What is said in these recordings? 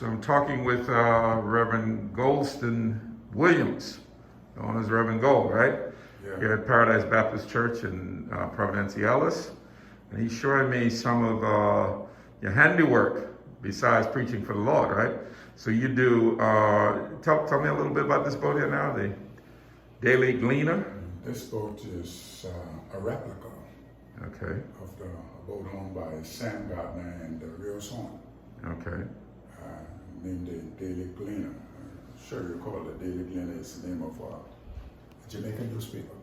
So I'm talking with Reverend Goldston Williams, known as Reverend Gold, right? Yeah. Here at Paradise Baptist Church in Providenciales. And he's showing me some of your handiwork besides preaching for the Lord, right? So you do, tell me a little bit about this boat here now, the Daily Gleaner. This boat is a replica Okay, of the boat owned by Sam Gardner and the Real Swan, okay. named the Daily Gleaner. I'm sure you call the Daily Gleaner is the name of a Jamaican newspaper.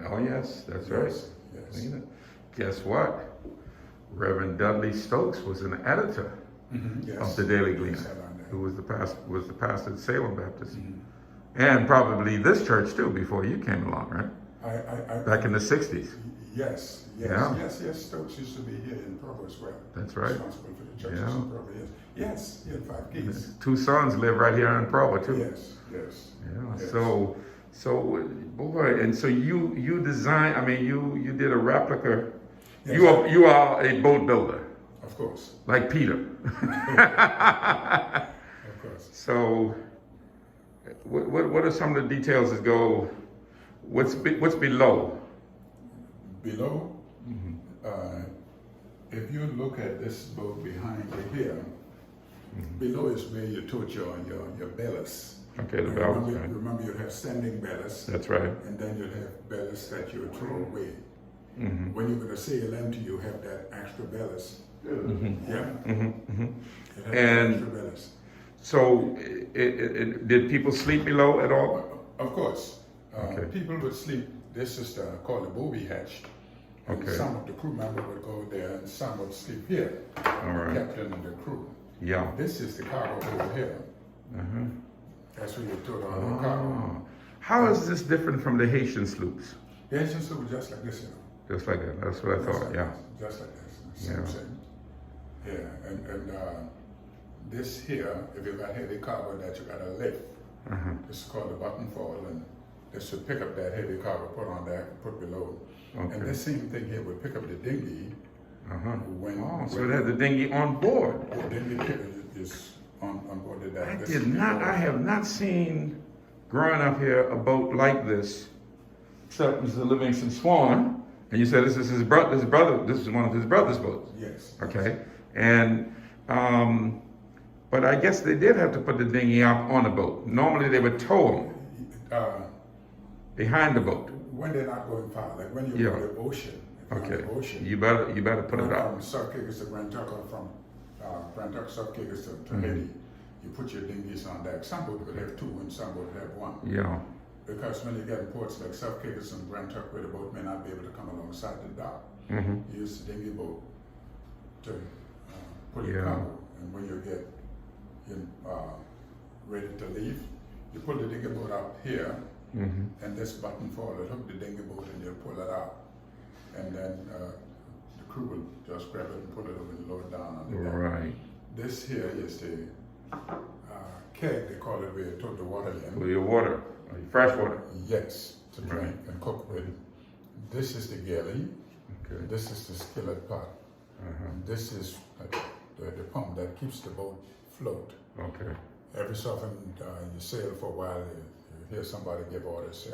Oh yes, that's right. Yes. Gleaner. Guess what? Reverend Dudley Stokes was an editor Yes. of the Daily Gleaner, Yes, I learned that. who was the pastor at Salem Baptist, and probably this church too before you came along, right? I Back in the '60s. Yes. Yeah. Yes. Stokes used to be here in Provo as well. That's right. Responsible for the churches Yeah. in Provo. Yes. He had 5 kids. Two sons live right here in Provo too. Yes. Yeah. Yes. So boy, and so you design. I mean, you did a replica. Yes. You are a boat builder, Of course. like Peter. Of course. So, what are some of the details that go? What's below? Below, if you look at this boat behind you here, below is where you tote your ballast. Okay, the ballast. Remember, Right. remember you have standing ballast, That's right. and then you have ballast that you throw away. When you're going to sail empty, you have that extra ballast. Yeah. It has And- extra ballast. So, did people sleep below at all? Of course, Okay. people would sleep. This is called the booby hatch. And Okay. some of the crew members would go there, and some would sleep here. All right. Captain and the crew. Yeah. This is the cargo over here. That's where you throw all the cargo. Oh. How is this different from the Haitian sloops? The engine sloop was just like this, you know. Just like that. That's what I Just thought. like Yeah. this, just like this. Same, Yeah. same. Yeah, and this here, if you got heavy cargo that you gotta lift, this is called the button fall, and this would pick up that heavy cargo, put on there, put below. Okay. And this same thing here would pick up the dinghy. When, So it had the dinghy on board. the dinghy is on board of that. I This did is not. below. I have not seen growing up here a boat like this, except Mr. Livingston Swan. And you said this is his brother. This is one of his brother's boats. Yes. Okay. And but I guess they did have to put the dinghy up on the boat. Normally they would tow them behind the boat. When they're not going far, like when you're Yeah. on the ocean. If you're on Okay. the ocean. You better put it up. From South Caicos to Grand Turks, or from Grand Turks, South Caicos to Haiti, you put your dinghies on deck. Some boat would have 2 and some would have 1. Yeah. Because when you get in ports like South Caicos and Grand Turks, where the boat may not be able to come alongside the dock, you use the dinghy boat to put your Yeah. cargo. And when you get ready to leave, you pull the dinghy boat up here, and this button forward, hook the dinghy boat, and you pull it out. And then the crew will just grab it and pull it over and lower it down on the deck. Right. This here is the keg, they call it, where you tote the water in. For your water, your fresh water. Yes, to drink and cook with. This is the galley. Okay. This is the skillet pot. And this is the pump that keeps the boat afloat. Okay. Every so often you sail for a while, you hear somebody give orders, say,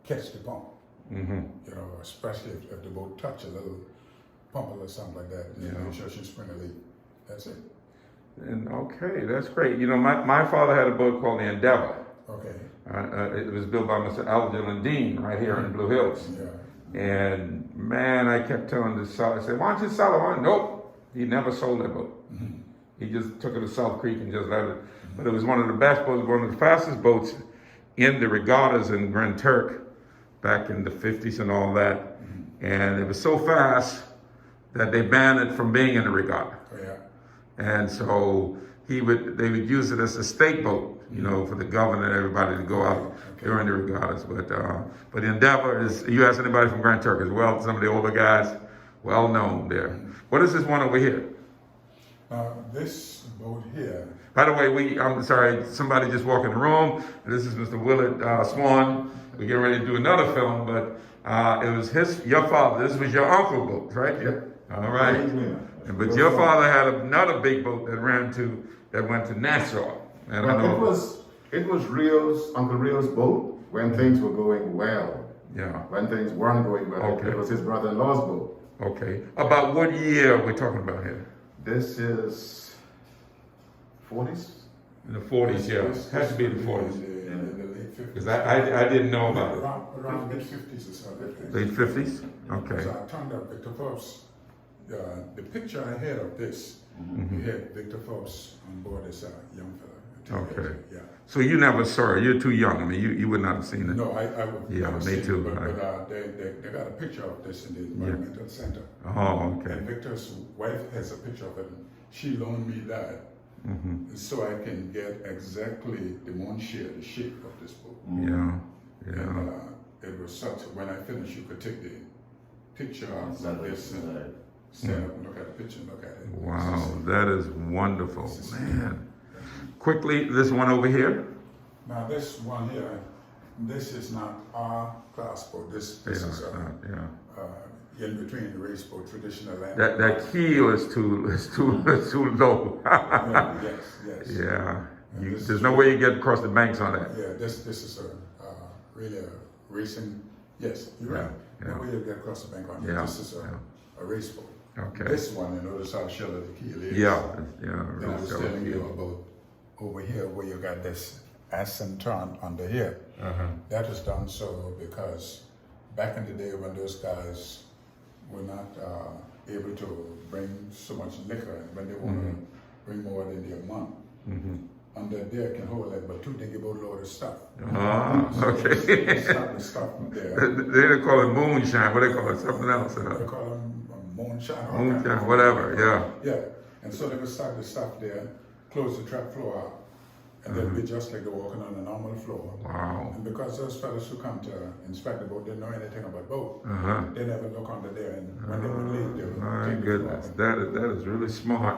catch the pump. You know, especially if the boat touch a little pump or something like that, you make sure she spring a leak. That's it. And okay, that's great. You know, my father had a boat called the Endeavor. Okay. It was built by Mr. Algernon Dean right here in Blue Hills. Yeah. And man, I kept telling the seller, I said, why don't you sell it? Why? Nope. He never sold that boat. He just took it to South Creek and just let it. But it was one of the best boats, one of the fastest boats in the regattas in Grand Turk back in the 50s and all that. And it was so fast that they banned it from being in the regatta. Oh, yeah. And so they would use it as a state boat, you know, for the governor and everybody to go out during the regattas. But the Endeavor is, you ask anybody from Grand Turk as well, some of the older guys, well known there. What is this one over here? This boat here. By the way, I'm sorry, somebody just walked in the room. This is Mr. Willard Swan. We're getting ready to do another film, but it was your father, this was your uncle's boat, right? Yeah. All right. But your father had another big boat that that went to Nassau. And I Well, know it was Uncle Rio's boat when things were going well. Yeah. When things weren't going well, Okay. it was his brother-in-law's boat. Okay. About what year we're talking about here? This is 40s? In the 40s, yeah. This Has to be the would 40s. In the late 50s. Because I didn't know about it. Around mid 50s or something. Late 50s? Okay. So I turned up Victor Phelps. The picture I had of this, we had Victor Phelps on board as a young fella. Okay. Yeah. So you never saw it. You're too young. I mean, you would not have seen it. No, I would. Yeah, never me seen it, too. But they got a picture of this in the environmental center. Oh, okay. And Victor's wife has a picture of it. She loaned me that, so I can get exactly the moon share, the shape of this boat. Yeah. Yeah. And it was such. When I finished, you could take the picture of this and stand up and look at the picture and look at it. Wow, that is wonderful, man. Quickly, this one over here. Now this one here, this is not our class boat. This Yeah, is in between the race boat, traditional land. that keel is too low. Yes. Yeah. There's no way you get across the banks on that. Yeah, this is really a racing. Yes, you're right. Yeah. No way you get across the bank on it. Yeah, This is a race boat. Okay. This one, you notice how shallow the keel is. Yeah. Yeah. Then I was real telling you keel. about over here where you got this ascent turn under here. Uh-huh. That was done so because back in the day when those guys were not able to bring so much liquor, and when they want to bring more than their month, under there can hold like about 2 diggy boatload of stuff. Okay. They stop the stuff there. They don't call it moonshine. What they call it? Something else. They call them moonshine. all Moonshine, kind of- whatever. Yeah. Yeah, and so they would start the stuff there, close the trap floor out, and then we just like they're walking on a normal floor. Wow. And because those fellas who come to inspect the boat didn't know anything about boat, Uh-huh. they never look under there, and when they would leave, they would My take the floor goodness, out. that is really smart.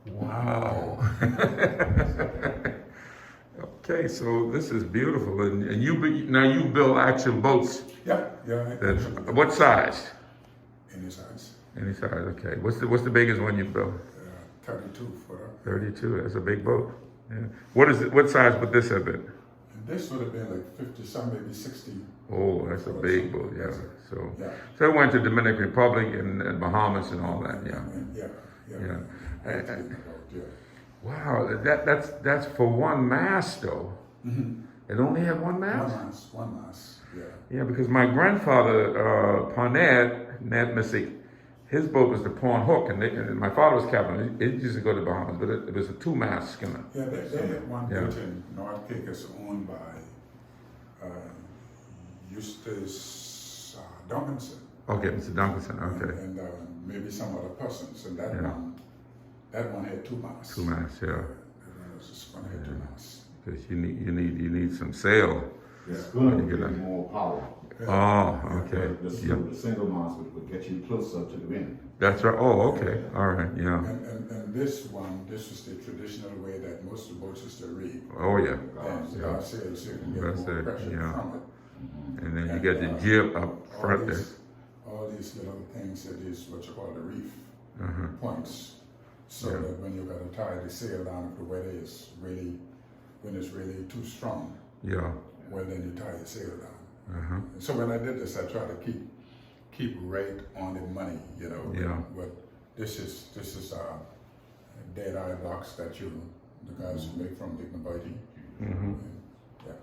Wow. Okay, so this is beautiful, and now you build actual boats. Yeah. What size? Any size. Any size. Okay. What's the biggest one you built? 32 footer. 32. That's a big boat. Yeah. What size would this have been? And this would have been like 50, some maybe 60. Oh, that's a big boat. Yeah. So Yeah. it went to Dominican Republic and Bahamas and all that. Yeah. Yeah. Yeah. Wow. That's for one mast though. It only had one mast. One mass. Yeah. Yeah, because my grandfather, Parnett, Ned Missick, his boat was the Pawn Hook, and my father was captain. It used to go to Bahamas, but it was a 2-mast schooner. Yeah, they had one Yeah. boat in North Caicos owned by Eustace Duncanson. Okay, Mr. Duncanson. Okay, And maybe some other persons. And that Yeah. one had 2 masts. 2-mast. Yeah, That was just one had 2 masts. because you need some sail. The schooner You would get give that. you more power. Oh, okay. The Yeah, single mast would get you closer to the wind. that's right. Oh, okay. All right. Yeah. And this one, this was the traditional way that most of the boats used to read. Oh, yeah. And our sails, so you can get That's more it, pressure yeah. from it. And then you get the jib up front there. All these little things that is what you call the reef Uh-huh. points. So Yeah. that when you got to tie the sail down, if the weather is really, when it's really too strong, Yeah. well then you tie the sail down. Uh-huh. So when I did this, I try to keep right on the money, you know. Yeah. But this is dead eye blocks that the guys make from Dignabody. Mhm. Yeah.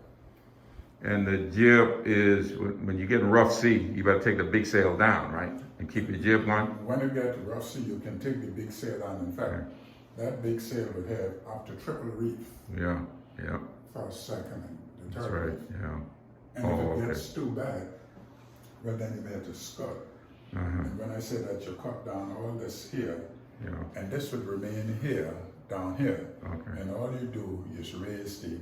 And the jib is when you get in rough sea, you better take the big sail down, right, and keep your jib going. When you get to rough sea, you can take the big sail down. In fact, that big sail would have up to triple reef, Yeah. Yeah. first, second, and the That's third right. reef. Yeah. And Oh, if it okay. gets too bad, well then you have to scud. Uh-huh. And when I say that you cut down all this here, Yeah. and this would remain here, down here, Okay. and all you do is raise the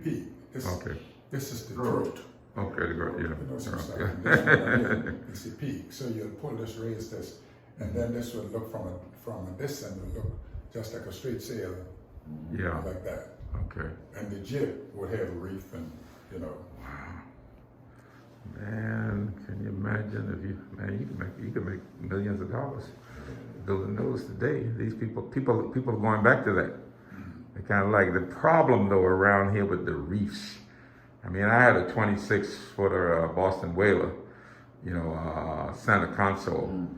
peak. Okay. This is the throat. Okay. The girl. You know, some stuff. Yeah. And this one right here is the peak. So you'll pull this, raise this, and then this would look from this end would look just like a straight sail, Yeah. like that. Okay. And the jib would have a reef, and you know. Man, can you imagine if you can make millions of dollars building those today? These people are going back to that. kind of like the problem though around here with the reefs. I mean, I had a 26-footer Boston whaler, center console.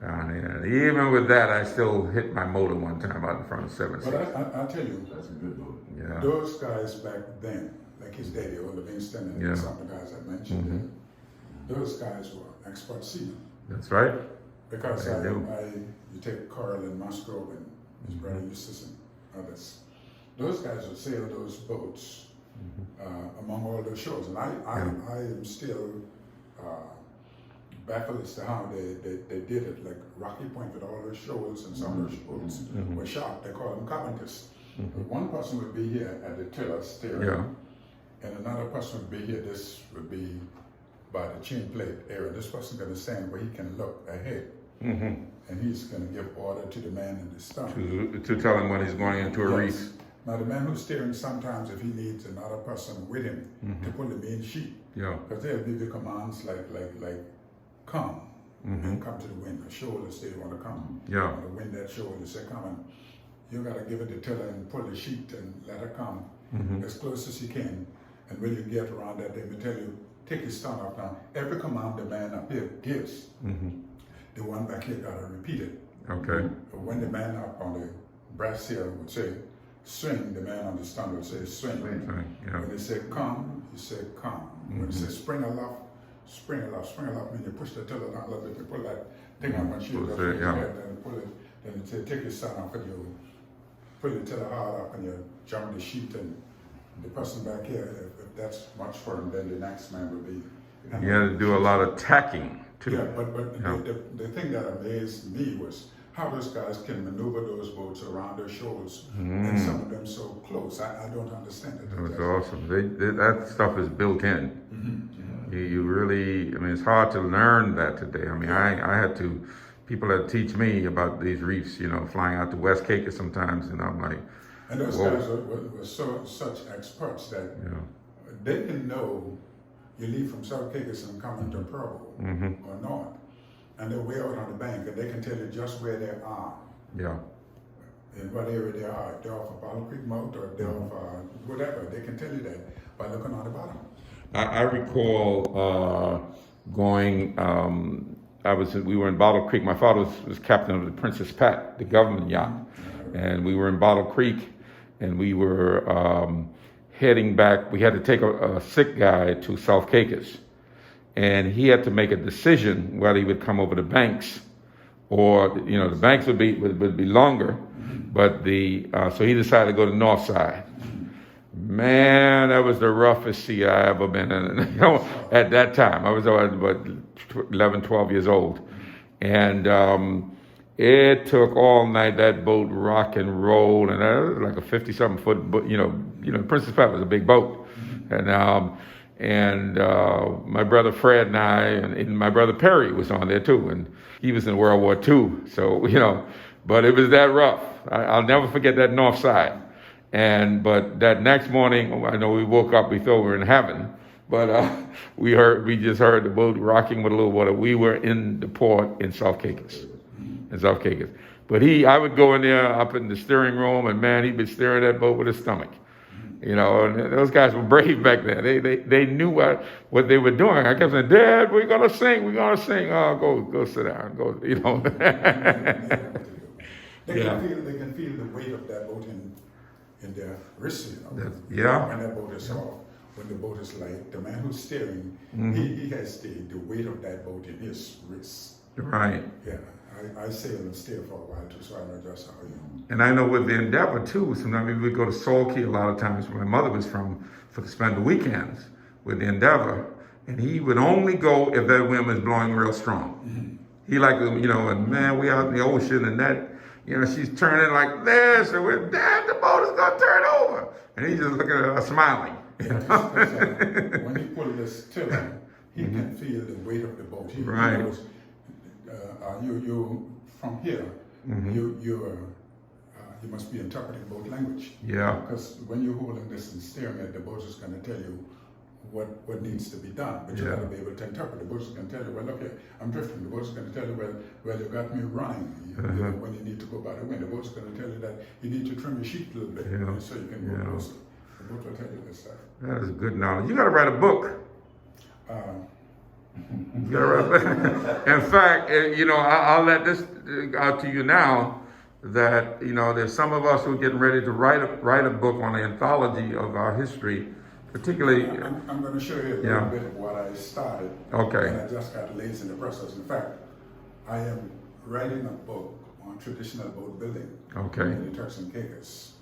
And even with that, I still hit my motor one time out in front of 7.6. But I'll tell you, That's a good boat. Yeah. those guys back then, like his daddy, Old Livingston, and Yeah. some of the guys I mentioned, those guys were expert seamen. That's right. Because They do. you take Carl and Musgrove and his brother Eustace and others. Those guys would sail those boats among all those shores. And I am still baffled as to how they did it. Like Rocky Point with all those shoals and some of those boats were sharp. They call them carpenters. One person would be here at the tiller steering, and another person would be here. This would be by the chain plate area. This person's going to stand where he can look ahead. And he's going to give order to the man in the stern. To tell him when he's going into a reef. Now the man who's steering, sometimes if he needs another person with him to pull the main sheet, because they'll give you commands like come and come to the wind. The shoulder say you want to come. On the wind that shoulder, say come, and you got to give it the tiller and pull the sheet and let her come as close as you can. And when you get around that, they will tell you take your stern off now. Every command the man up here gives, the one back here got to repeat it. Okay. When the man up on the brass here would say swing, the man on the stern would say swing. When they say come, you say come. When they say spring aloft, spring aloft, spring aloft. When you push the tiller down a little bit, you pull that thing on my sheet, then pull it, then you say take your stern off and you pull the tiller hard up and you jump the sheet, and the person back here, if that's much for him, then the next man will be. You had to do a lot of tacking too. Yeah, but the thing that amazed me was how those guys can maneuver those boats around their shores, and some of them so close. I don't understand it. That was awesome. That stuff is built in. You really, I mean, it's hard to learn that today. I mean, I had to, people had to teach me about these reefs, flying out to West Caicos sometimes, and I'm like, and those guys were such experts that they didn't know you leave from South Caicos and come into Provo or North, and they're way out on the bank, and they can tell you just where they are. In what area they are. If they're off of Bottle Creek Mouth or if they're off whatever, they can tell you that by looking on the bottom. I recall going. We were in Bottle Creek. My father was captain of the Princess Pat, the government yacht, and we were in Bottle Creek, and we were heading back. We had to take a sick guy to South Caicos, and he had to make a decision whether he would come over the banks, or the banks would be longer, but so he decided to go to the north side. Man, that was the roughest sea I ever been in. At that time, I was about 11, 12 years old, and it took all night. That boat rock and roll, and it was like a 50-something foot boat. Princess Pat was a big boat, and my brother Fred and I, and my brother Perry was on there too, and he was in World War II. So but it was that rough. I'll never forget that north side. But that next morning, I know we woke up, we thought we were in heaven, but we just heard the boat rocking with a little water. We were in the port in South Caicos. But I would go in there up in the steering room, and man, he'd be steering that boat with his stomach. And those guys were brave back then. They knew what they were doing. I kept saying, Dad, we're gonna sing. Oh, go sit down. Go. They can feel the weight of that boat in their wrists. When that boat is off, when the boat is light, the man who's steering, he has the weight of that boat in his wrists. Right. Yeah. I sail and steer for a while too, so I know just how you. And I know with the Endeavor too, sometimes we would go to Salt Key a lot of times where my mother was from to spend the weekends with the Endeavor. And he would only go if that wind was blowing real strong. He liked, and man, we out in the ocean and that, she's turning like this, and we're, Dad, the boat is gonna turn over. And he's just looking at her smiling. When he pulled this tiller, he can feel the weight of the boat. He knows, you from here, you must be interpreting boat language. Yeah. Because when you're holding this and steering it, the boat is going to tell you what needs to be done, but you got to be able to interpret. The boat is going to tell you, well, look here, I'm drifting. The boat is going to tell you, well, you got me running. You know, when you need to go by the wind, the boat is going to tell you that you need to trim your sheet a little bit so you can go closer. The boat will tell you this stuff. That is good knowledge. You got to write a book. You got to write a book. In fact, you know, I'll let this out to you now that, you know, there's some of us who are getting ready to write a book on the anthology of our history. Particularly, I'm going to show you a little bit of what I started. Okay. And I just got lazy in the process. In fact, I am writing a book on traditional boat building in the Turks and Caicos.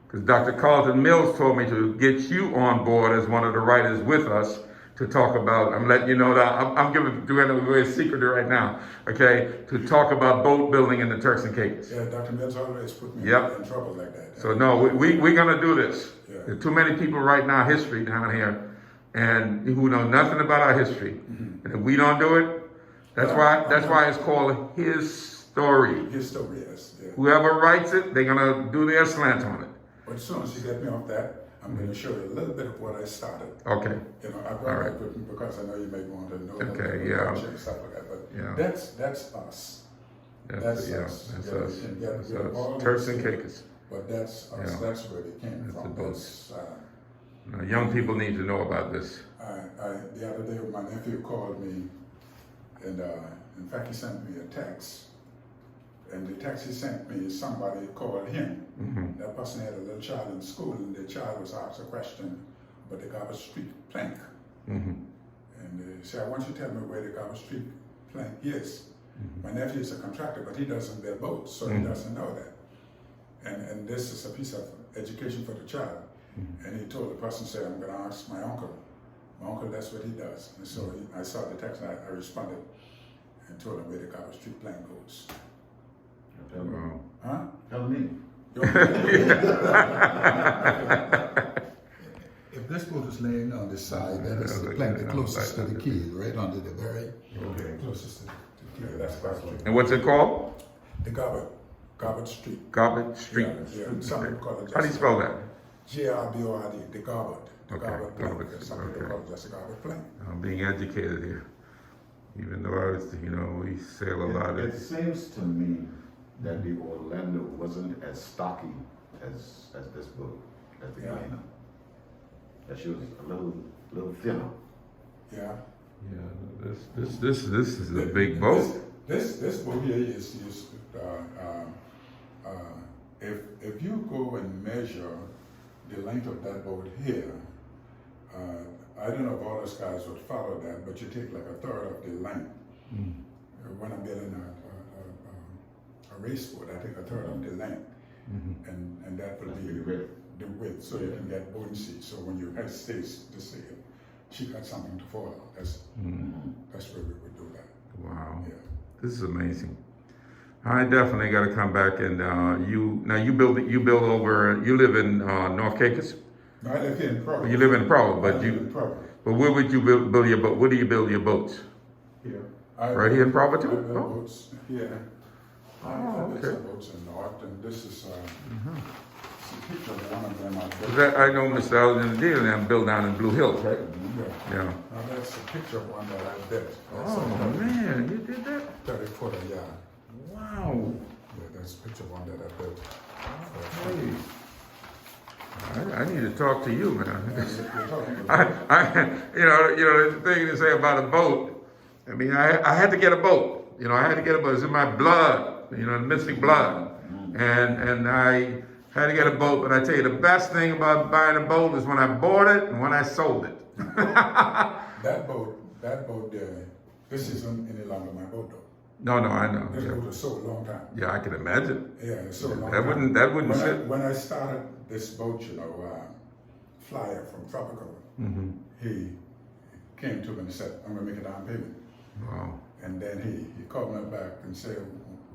Because Dr. Carlton Mills told me to get you on board as one of the writers with us to talk about. I'm letting you know that I'm doing away a secret right now. Okay, to talk about boat building in the Turks and Caicos. Yeah, Dr. Mills always put me in trouble like that. So no, we're gonna do this. There are too many people writing our history down here, and who know nothing about our history. And if we don't do it, that's why it's called His Story. His story, yes. Yeah. Whoever writes it, they're gonna do their slant on it. But as soon as you get me off that, I'm going to show you a little bit of what I started. Okay. You know, I brought that with me because I know you may want to know and stuff like that. But that's us. That's us. That's us. Turks and Caicos. But that's us. That's where they came from. That's, now, young people need to know about this. The other day, my nephew called me, and in fact, he sent me a text. And the text he sent me, somebody called him. That person had a little child in school, and the child was asked a question about the Garbage Street plank. And they said, I want you to tell me where the Garbage Street plank is. My nephew is a contractor, but he doesn't build boats, so he doesn't know that. And this is a piece of education for the child. And he told the person, said, I'm going to ask my uncle. My uncle, that's what he does. And so I saw the text, and I responded and told him where the Garbage Street plank goes. Tell me. Huh? Tell me. If this boat is laying on this side, that is the plank the closest to the key, right under the very closest to the key. That's Garbage Street. And what's it called? The Garbage Street. Garbage Street. Yeah. Some people call it. How do you spell that? G-R-B-O-R-D. The Garbage. The Okay. Garbage plank. Some people call it just a Garbage plank. I'm being educated here. Even though I was, you know, we sail a lot. It seems to me that the Orlando wasn't as stocky as this boat, as the Guyana. That she was a little thinner. Yeah. Yeah. This is a big boat. This boat here is if you go and measure the length of that boat here, I don't know if all those guys would follow that, but you take like a third of the length. When I'm building a race boat, I take a third of the length, and that would be the width, so you can get buoyancy. So when you head stays to sail, she got something to fall on. That's where we would do that. Wow. Yeah. This is amazing. I definitely got to come back and you live in North Caicos? No, I live here in Provo. You live in Provo, but but where would you build your boat? Where do you build your boats? Here. Right here in Provo too? I build boats here. I build some boats in North, and this is a picture of one of them I built. I know Mr. Alexander and them built down in Blue Hills, right? Yeah. Now that's a picture of one that I built. Oh man, you did that? 30 foot a yard. Wow. Yeah, that's a picture of one that I built. I need to talk to you, man. You're talking about you know, the thing to say about a boat. I mean, I had to get a boat. You know, I had to get a boat. It's in my blood. You know, mystic blood, and I had to get a boat. But I tell you, the best thing about buying a boat is when I bought it and when I sold it. that boat there. This isn't any longer my boat though. No, I know. This boat was sold a long time. Yeah, I can imagine. Yeah, it's so long. That wouldn't sit. When I started this boat, Flyer from Tropical, he came to me and said, "I'm gonna make a down payment." Wow. And then he called me back and said,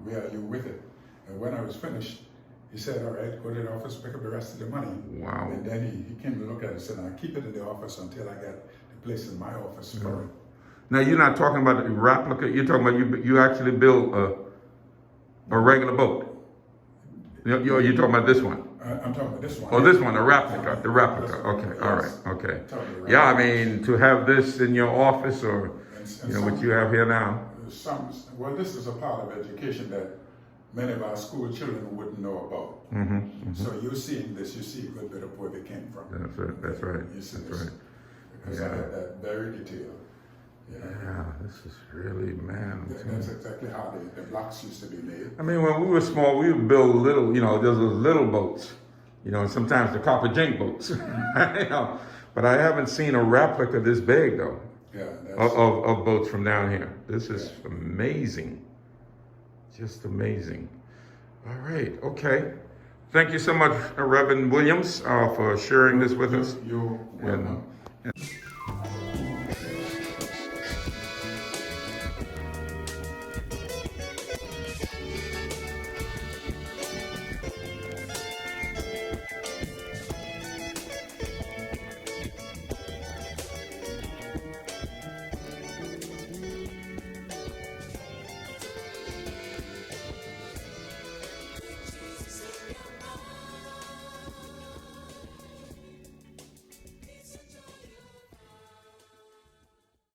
"Where are you with it?" And when I was finished, he said, "All right, go to the office, pick up the rest of the money." Wow. And then he came to look at it and said, "I'll keep it in the office until I get the place in my office for it." Now you're not talking about the replica. You're talking about you actually build a regular boat. You're talking about this one. I'm talking about this one. Oh, this one, the replica. Okay, all right, okay. Totally Yeah, I replica. mean, to have this in your office or, And you know, what some- you have here now. Well, this is a part of education that many of our school children wouldn't know about. So you're seeing this, you see a good bit of where they came from. That's right. You see That's this, right. because I had that very detailed. You know. Yeah, this is really, man. That's exactly how the blocks used to be made. I mean, when we were small, we would build little, you know, those little boats, you know, and sometimes the copper jink boats, you know. But I haven't seen a replica this big, though, Yeah, of boats from down here. This is amazing. Just amazing. All right, okay. Thank you so much, Reverend Williams, for sharing this with us. You're welcome. And